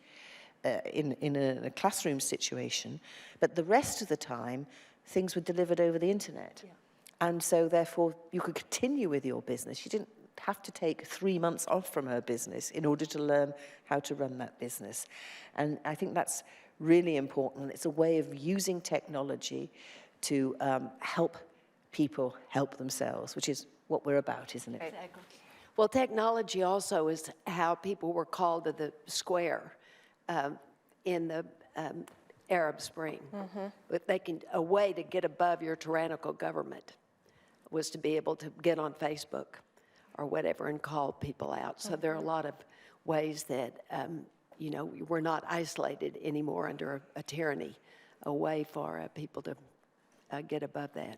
in a classroom situation, but the rest of the time, things were delivered over the internet. Yeah. And so, therefore, you could continue with your business. You didn't have to take 3 months off from her business in order to learn how to run that business. And I think that's really important. It's a way of using technology to help people help themselves, which is what we're about, isn't it? Exactly. Well, technology also is how people were called to the square in the Arab Spring. But a way to get above your tyrannical government was to be able to get on Facebook or whatever and call people out. So there are a lot of ways that, you know, we're not isolated anymore under a tyranny, a way for people to get above that.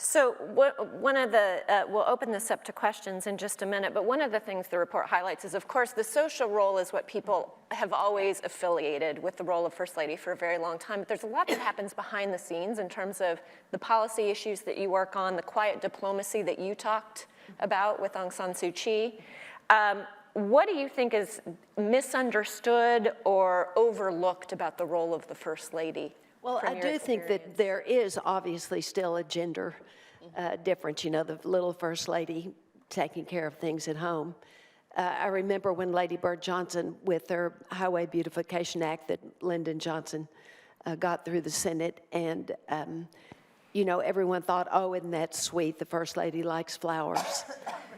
So one of the, we'll open this up to questions in just a minute, but one of the things the report highlights is, of course, the social role is what people have always affiliated with the role of First Lady for a very long time, but there's a lot that happens behind the scenes in terms of the policy issues that you work on, the quiet diplomacy that you talked about with Aung San Suu Kyi. What do you think is misunderstood or overlooked about the role of the First Lady? Well, I do think that there is obviously still a gender difference. You know, the little First Lady taking care of things at home. I remember when Lady Bird Johnson, with her Highway Beautification Act that Lyndon Johnson got through the Senate, and, you know, everyone thought, oh, isn't that sweet, the First Lady likes flowers.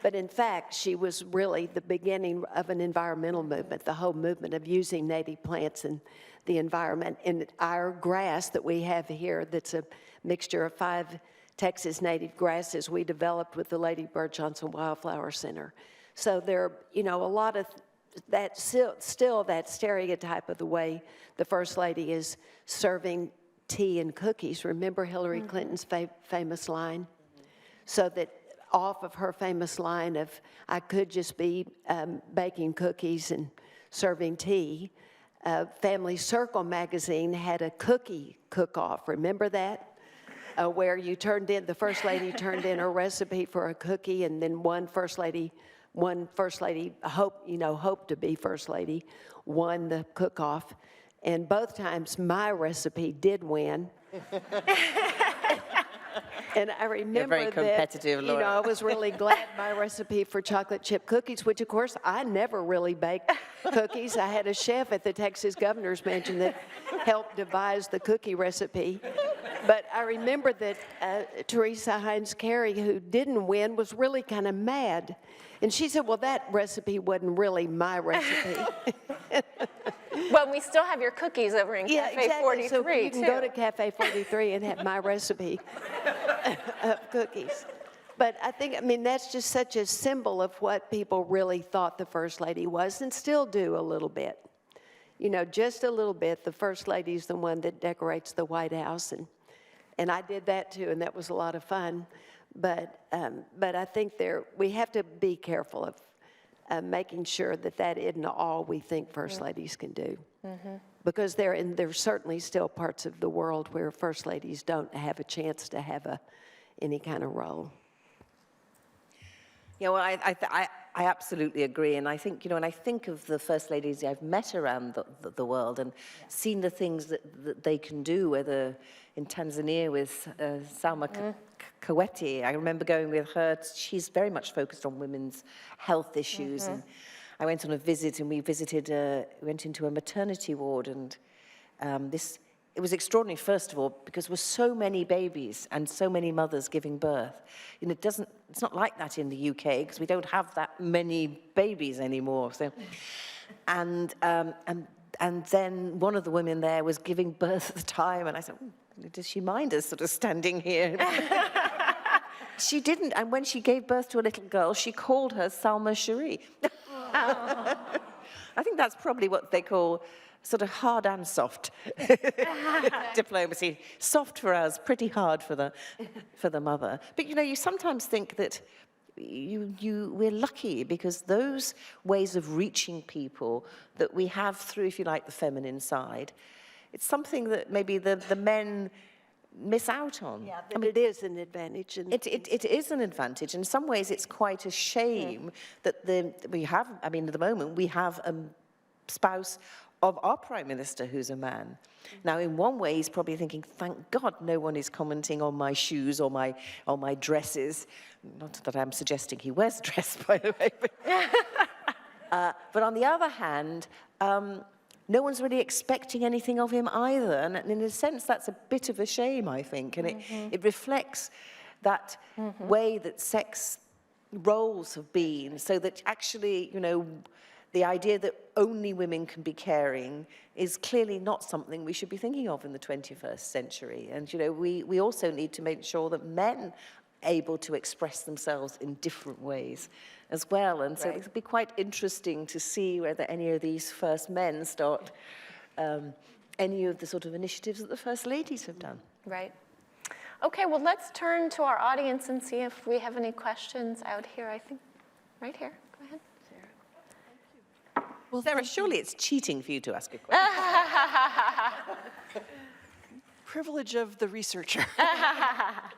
But in fact, she was really the beginning of an environmental movement, the whole movement of using native plants and the environment. And our grass that we have here, that's a mixture of 5 Texas native grasses we developed with the Lady Bird Johnson Wildflower Center. So there, you know, a lot of that, still that stereotype of the way the First Lady is serving tea and cookies. Remember Hillary Clinton's famous line? So that off of her famous line of, I could just be baking cookies and serving tea, Family Circle magazine had a cookie cook-off. Remember that? Where you turned in, the First Lady turned in her recipe for a cookie, and then one First Lady hoped to be First Lady, won the cook-off. And both times my recipe did win. And I remember very competitive, that, you know, I was really glad my recipe for chocolate chip cookies, which of course I never really baked cookies. I had a chef at the Texas Governor's Mansion that helped devise the cookie recipe. But I remember that Teresa Hines Carey, who didn't win, was really kind of mad. And she said, well, that recipe wasn't really my recipe. Well, we still have your cookies over in Cafe 43, so you can too. go to Cafe 43 and have my recipe of cookies. But I think, I mean, that's just such a symbol of what people really thought the First Lady was, and still do a little bit. You know, just a little bit. The First Lady's the one that decorates the White House, and I did that too, and that was a lot of fun. But I think we have to be careful of making sure that that isn't all we think First Ladies can do. Because there's certainly still parts of the world where First Ladies don't have a chance to have any kind of role. Yeah, well, I absolutely agree, and I think, when I think of the first ladies I've met around the world and seen the things that they can do, whether in Tanzania with Salma Kaweti, I remember going with her. She's very much focused on women's health issues, and I went on a visit, and we went into a maternity ward, and it was extraordinary, first of all, because there were so many babies and so many mothers giving birth. It's not like that in the UK, because we don't have that many babies anymore. So, and then one of the women there was giving birth at the time, and I said, does she mind us sort of standing here? She didn't, and when she gave birth to a little girl, she called her Salma Cherie. I think that's probably what they call sort of hard and soft diplomacy. Soft for us, pretty hard for the mother. But you sometimes think that we're lucky, because those ways of reaching people that we have through, if you like, the feminine side, it's something that maybe the men miss out on. Yeah, but it is an advantage. It is an advantage. In some ways, it's quite a shame that we have, at the moment, we have a spouse of our Prime Minister who's a man. Now, in one way, he's probably thinking, thank God no one is commenting on my shoes or my dresses. Not that I'm suggesting he wears a dress, by the way. But on the other hand, no one's really expecting anything of him either. And in a sense, that's a bit of a shame, I think. And it reflects that way that sex roles have been, so that actually, the idea that only women can be caring is clearly not something we should be thinking of in the 21st century. And, we also need to make sure that men are able to express themselves in different ways as well. And so it'll be quite interesting to see whether any of these first men start any of the sort of initiatives that the first ladies have done. Right. Okay, well, let's turn to our audience and see if we have any questions out here, I think. Right here. Go ahead. Well, Sarah, surely it's cheating for you to ask a question. Privilege of the researcher.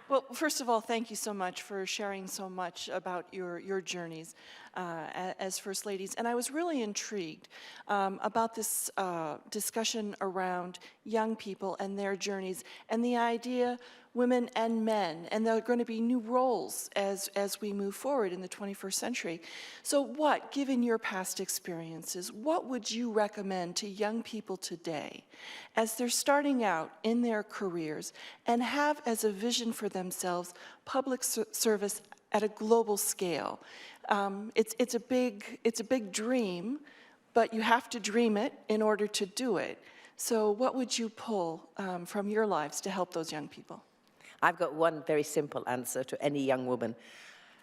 Well, first of all, thank you so much for sharing so much about your journeys as First Ladies. And I was really intrigued about this discussion around young people and their journeys, and the idea women and men, and there are going to be new roles as we move forward in the 21st century. So given your past experiences, what would you recommend to young people today as they're starting out in their careers and have as a vision for themselves public service at a global scale? It's a big dream, but you have to dream it in order to do it. So what would you pull from your lives to help those young people? I've got one very simple answer to any young woman.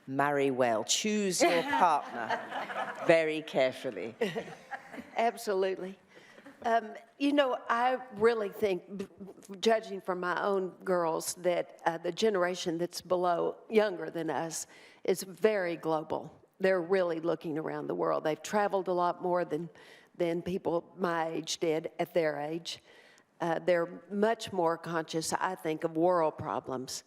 Marry well. Choose your partner very carefully. Absolutely. I really think, judging from my own girls, that the generation that's younger than us, is very global. They're really looking around the world. They've traveled a lot more than people my age did at their age. They're much more conscious, I think, of world problems.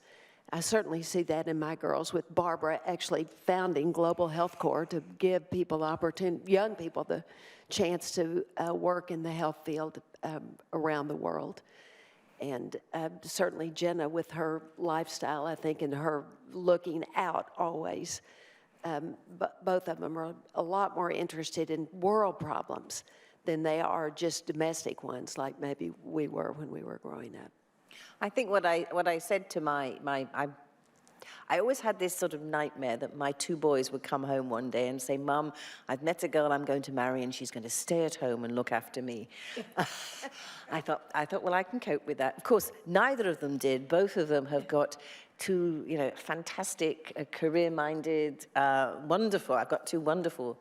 I certainly see that in my girls, with Barbara actually founding Global Health Corps to give young people the chance to work in the health field around the world. And certainly Jenna, with her lifestyle, I think, and her looking out always, both of them are a lot more interested in world problems than they are just domestic ones, like maybe we were when we were growing up. I think what I said to I always had this sort of nightmare that my two boys would come home one day and say, Mum, I've met a girl I'm going to marry and she's going to stay at home and look after me. I thought, well, I can cope with that. Of course, neither of them did. Both of them have got two, fantastic, career-minded, wonderful. I've got two wonderful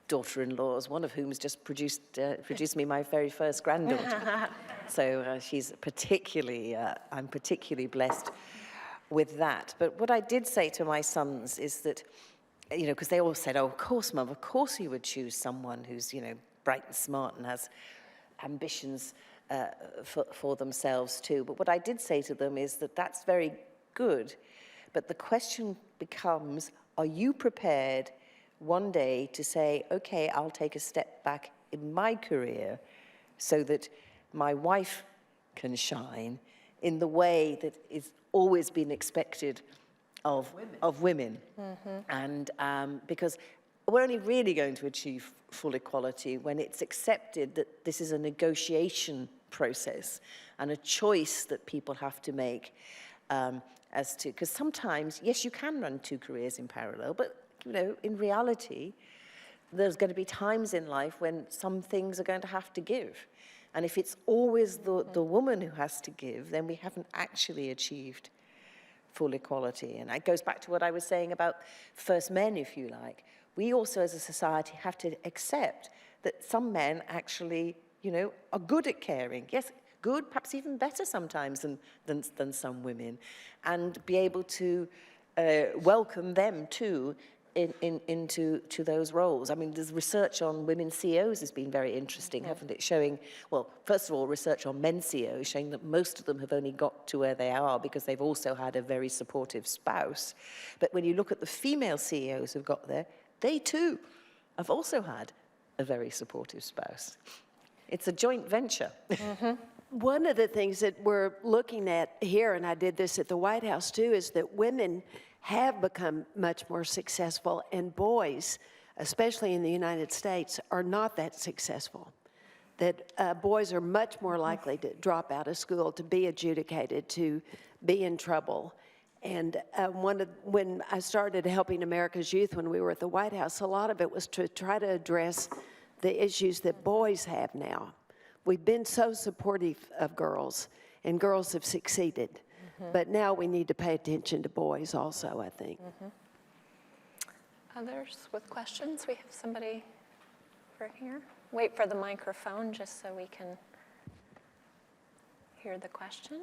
daughter-in-laws, one of whom has just produced me my very first granddaughter. So she's I'm particularly blessed with that. But what I did say to my sons is that, because they all said, oh, of course, Mum, of course you would choose someone who's, bright and smart and has ambitions for themselves too. But what I did say to them is that that's very good, but the question becomes, are you prepared one day to say, okay, I'll take a step back in my career so that my wife can shine in the way that is always been expected of women. And because we're only really going to achieve full equality when it's accepted that this is a negotiation process and a choice that people have to make as to, because sometimes, yes, you can run two careers in parallel, but you know, in reality, there's going to be times in life when some things are going to have to give. And if it's always the woman who has to give, then we haven't actually achieved full equality. And that goes back to what I was saying about first men, if you like. We also, as a society, have to accept that some men actually, you know, are good at caring. Yes, good, perhaps even better sometimes than some women. And be able to welcome them too into those roles. I mean, there's research on women CEOs has been very interesting, haven't it? Showing, well, first of all, research on men CEOs showing that most of them have only got to where they are because they've also had a very supportive spouse. But when you look at the female CEOs who've got there, they too have also had a very supportive spouse. It's a joint venture. One of the things that we're looking at here, and I did this at the White House too, is that women have become much more successful, and boys, especially in the United States, are not that successful. That boys are much more likely to drop out of school, to be adjudicated, to be in trouble. And when I started helping America's youth when we were at the White House, a lot of it was to try to address the issues that boys have now. We've been so supportive of girls, and girls have succeeded. But now we need to pay attention to boys also, I think. Others with questions? We have somebody over here. Wait for the microphone just so we can hear the question.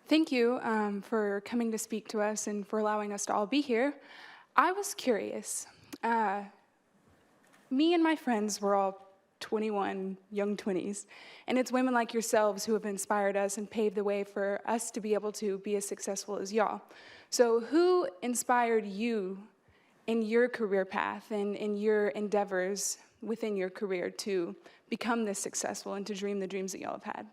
Thank you for coming to speak to us and for allowing us to all be here. I was curious. Me and my friends were all 21, young 20s, and it's women like yourselves who have inspired us and paved the way for us to be able to be as successful as y'all. So who inspired you in your career path and in your endeavors within your career to become this successful and to dream the dreams that y'all have had?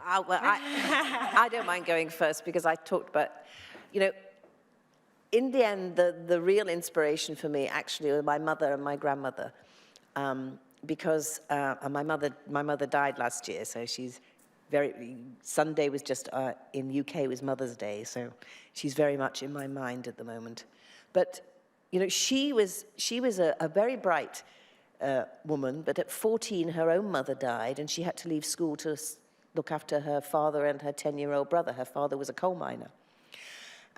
I don't mind going first because I talked about, you know, in the end, the real inspiration for me actually were my mother and my grandmother, because my mother died last year, so she's Sunday was just in UK was Mother's Day, so she's very much in my mind at the moment. But you know, she was a very bright woman, but at 14 her own mother died, and she had to leave school to look after her father and her 10-year-old brother. Her father was a coal miner.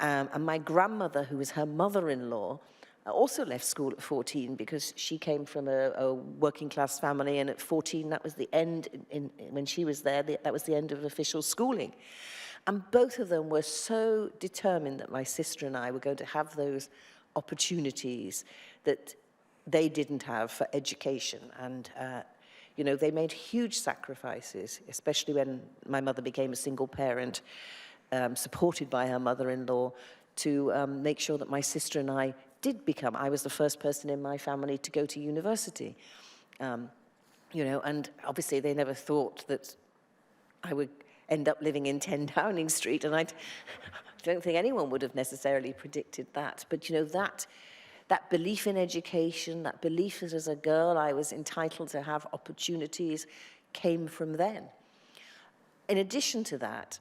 And my grandmother, who was her mother-in-law, also left school at 14 because she came from a working-class family, and at 14, that was the end, when she was there, that was the end of official schooling. And both of them were so determined that my sister and I were going to have those opportunities that they didn't have for education. And, you know, they made huge sacrifices, especially when my mother became a single parent, supported by her mother-in-law, to make sure that my sister and I I was the first person in my family to go to university. You know, and obviously they never thought that I would end up living in 10 Downing Street, and I don't think anyone would have necessarily predicted that. But, you know, that belief in education, that belief that as a girl I was entitled to have opportunities came from then. In addition to that,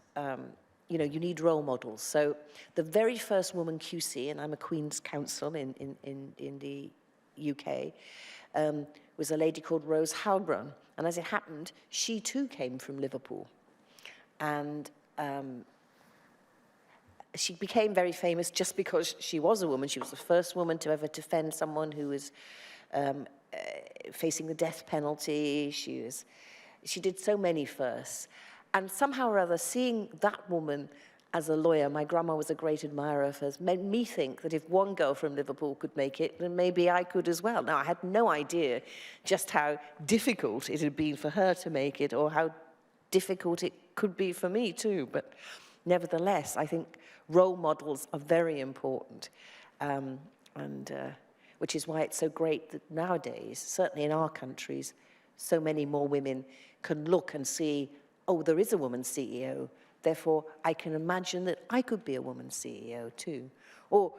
you know, you need role models. So the very first woman QC, and I'm a Queen's Counsel in the UK, was a lady called Rose Halbrun. And as it happened, she too came from Liverpool. And she became very famous just because she was a woman. She was the first woman to ever defend someone who was facing the death penalty. She did so many firsts. And somehow or other, seeing that woman as a lawyer, my grandma was a great admirer of hers, made me think that if one girl from Liverpool could make it, then maybe I could as well. Now, I had no idea just how difficult it had been for her to make it or how difficult it could be for me too. But nevertheless, I think role models are very important, which is why it's so great that nowadays, certainly in our countries, so many more women can look and see, oh, there is a woman CEO, therefore I can imagine that I could be a woman CEO too. Or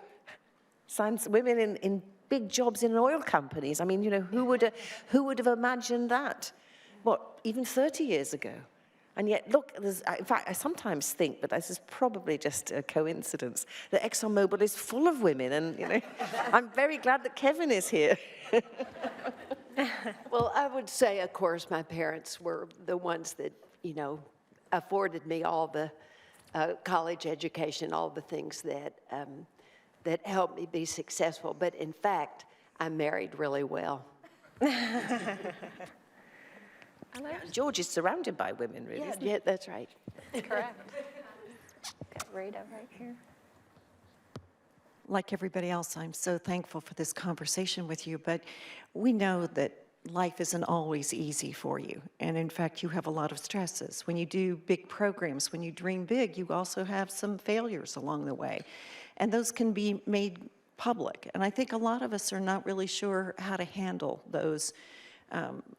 women in big jobs in oil companies. I mean, you know, who would have imagined that? What, even 30 years ago? And yet, look, in fact, I sometimes think, but this is probably just a coincidence, that ExxonMobil is full of women, and, you know, I'm very glad that Kevin is here. Well, I would say, of course, my parents were the ones that, you know, afforded me all the college education, all the things that that helped me be successful. But in fact, I married really well. George is surrounded by women, really. Yeah, Isn't he? yeah, that's right. Correct. Got Rita right here. Like everybody else, I'm so thankful for this conversation with you, but we know that life isn't always easy for you. And in fact, you have a lot of stresses. When you do big programs, when you dream big, you also have some failures along the way. And those can be made public. And I think a lot of us are not really sure how to handle those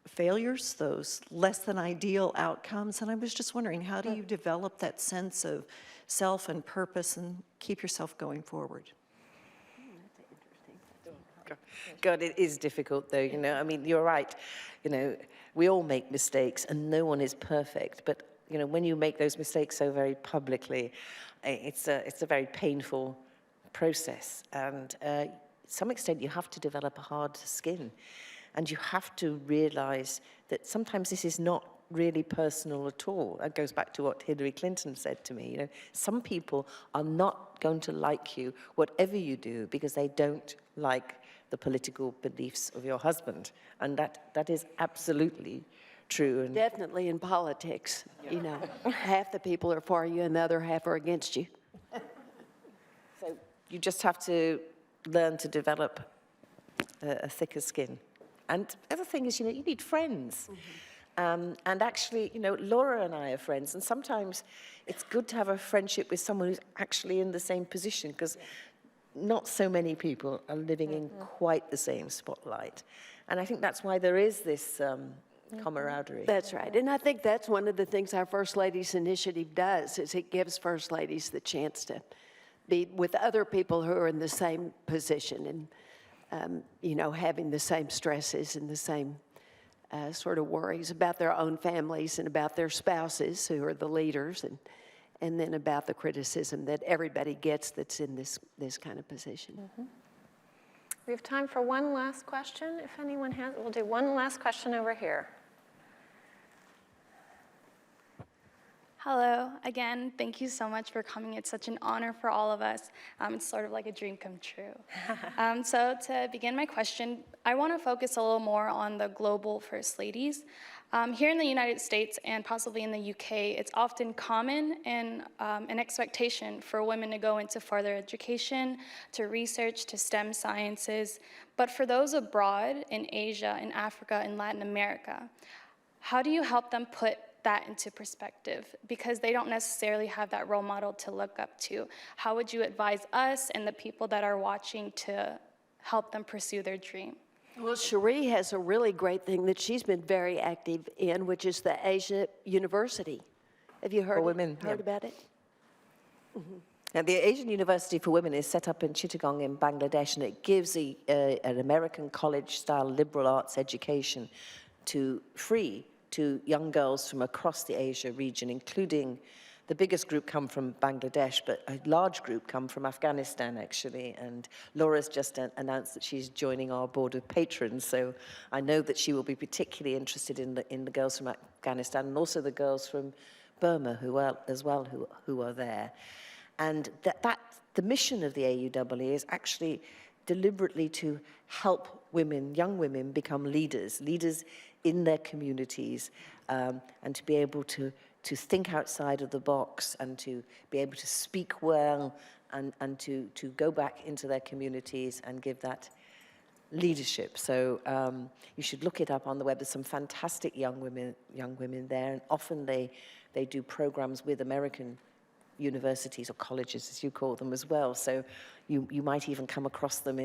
failures, those less than ideal outcomes. And I was just wondering, how do you develop that sense of self and purpose and keep yourself going forward? God, it is difficult, though, you know. I mean, you're right. You know, we all make mistakes, and no one is perfect. But, you know, when you make those mistakes so very publicly, it's a very painful process. And to some extent, you have to develop a hard skin. And you have to realize that sometimes this is not really personal at all. That goes back to what Hillary Clinton said to me. You know, some people are not going to like you, whatever you do, because they don't like the political beliefs of your husband. And that is absolutely true. And Definitely in politics, you know, half the people are for you and the other half are against you. so you just have to learn to develop a thicker skin. And the other thing is, you know, you need friends. And actually, you know, Laura and I are friends, and sometimes it's good to have a friendship with someone who's actually in the same position, because not so many people are living in quite the same spotlight. And I think that's why there is this camaraderie. That's right. And I think that's one of the things our First Ladies Initiative does, is it gives First Ladies the chance to be with other people who are in the same position and, you know, having the same stresses and the same sort of worries about their own families and about their spouses who are the leaders, and then about the criticism that everybody gets that's in this kind of position. We have time for one last question. If anyone has, we'll do one last question over here. Hello, again, thank you so much for coming. It's such an honor for all of us. It's sort of like a dream come true. So to begin my question, I want to focus a little more on the global First Ladies. Here in the United States and possibly in the UK, it's often common and an expectation for women to go into further education, to research, to STEM sciences. But for those abroad in Asia, in Africa, in Latin America, how do you help them put that into perspective, because they don't necessarily have that role model to look up to? How would you advise us and the people that are watching to help them pursue their dream? Well, Cherie has a really great thing that she's been very active in, which is the Asia University. Have you heard, heard about it? Now, the Asian University for Women is set up in Chittagong in Bangladesh, and it gives an American college-style liberal arts education free to young girls from across the Asia region, including the biggest group come from Bangladesh, but a large group come from Afghanistan, actually. And Laura's just announced that she's joining our board of patrons, so I know that she will be particularly interested in the girls from Afghanistan, and also the girls from Burma who are there. And the mission of the AUAA is actually deliberately to help women, young women, become leaders in their communities, and to be able to think outside of the box, and to be able to speak well, and to go back into their communities and give that leadership. So you should look it up on the web. There's some fantastic young women there, and often they do programs with American universities or colleges, as you call them, as well. So you might even come across them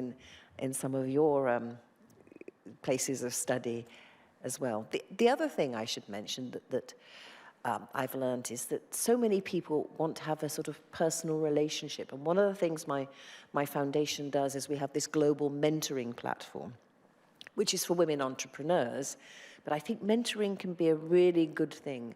in some of your places of study as well. The other thing I should mention that I've learned is that so many people want to have a sort of personal relationship. And one of the things my foundation does is we have this global mentoring platform, which is for women entrepreneurs. But I think mentoring can be a really good thing.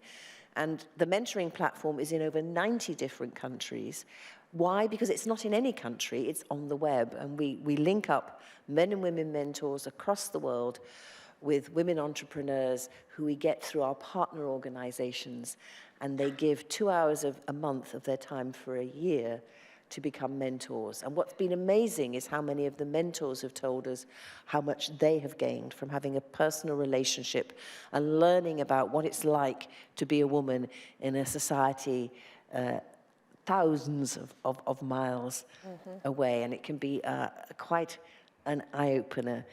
And the mentoring platform is in over 90 different countries. Why? Because it's not in any country, it's on the web. And we link up men and women mentors across the world with women entrepreneurs who we get through our partner organizations, and they give 2 hours a month of their time for a year to become mentors. And what's been amazing is how many of the mentors have told us how much they have gained from having a personal relationship and learning about what it's like to be a woman in a society thousands of miles away. And it can be quite an eye-opener.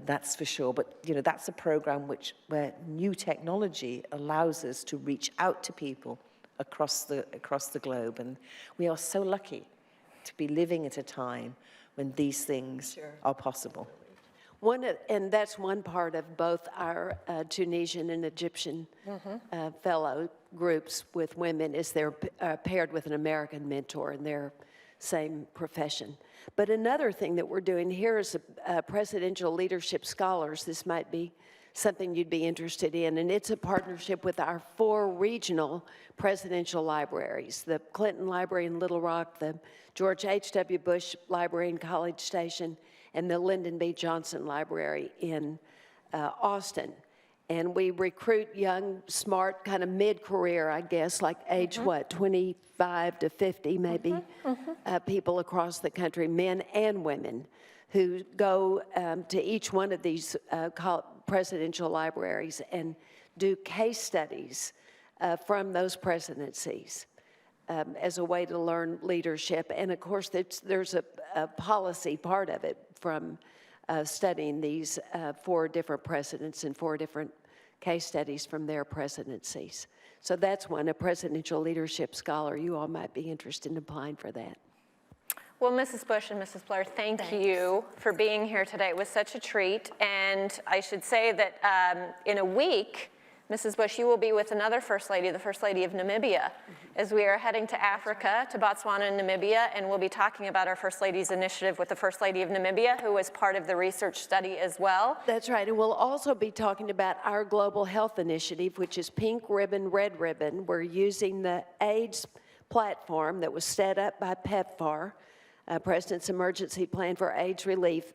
That's for sure. But that's a program where new technology allows us to reach out to people across the globe, and we are so lucky to be living at a time when these things are possible. And that's one part of both our Tunisian and Egyptian fellow groups with women, is they're paired with an American mentor in their same profession. But another thing that we're doing here is Presidential Leadership Scholars. This might be something you'd be interested in, and it's a partnership with our 4 regional presidential libraries, the Clinton Library in Little Rock, the George H.W. Bush Library in College Station, and the Lyndon B. Johnson Library in Austin. And we recruit young, smart, kind of mid-career, I guess, like age 25 to 50 maybe, people across the country, men and women, who go to each one of these presidential libraries and do case studies from those presidencies as a way to learn leadership. And of course, there's a policy part of it from studying these 4 different presidents and 4 different case studies from their presidencies. So that's one, a Presidential Leadership Scholar. You all might be interested in applying for that. Well, Mrs. Bush and Mrs. Blair, thank you for being here today. It was such a treat. And I should say that in a week, Mrs. Bush, you will be with another First Lady, the First Lady of Namibia, as we are heading to Africa, to Botswana and Namibia, and we'll be talking about our First Lady's initiative with the First Lady of Namibia, who was part of the research study as well. That's right, and we'll also be talking about our global health initiative, which is Pink Ribbon, Red Ribbon. We're using the AIDS platform that was set up by PEPFAR, President's Emergency Plan for AIDS Relief,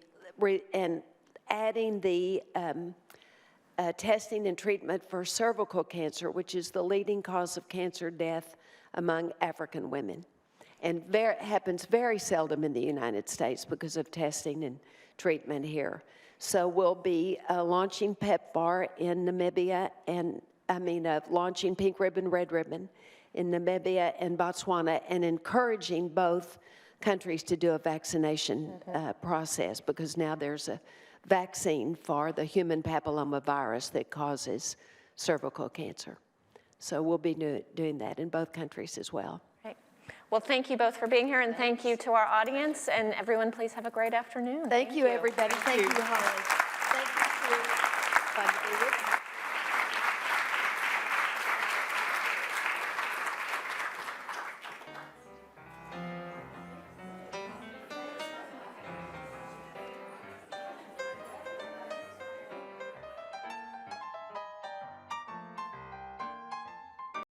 and adding the testing and treatment for cervical cancer, which is the leading cause of cancer death among African women. And it happens very seldom in the United States because of testing and treatment here. So we'll be launching PEPFAR in Namibia, and launching Pink Ribbon, Red Ribbon in Namibia and Botswana, and encouraging both countries to do a vaccination process, because now there's a vaccine for the human papillomavirus that causes cervical cancer. So we'll be doing that in both countries as well. Great. Well, thank you both for being here, and thank you to our audience. And everyone, please have a great afternoon. Thank you, everybody. Thank you, Holly. Thank you, Sue. Fun to be with you.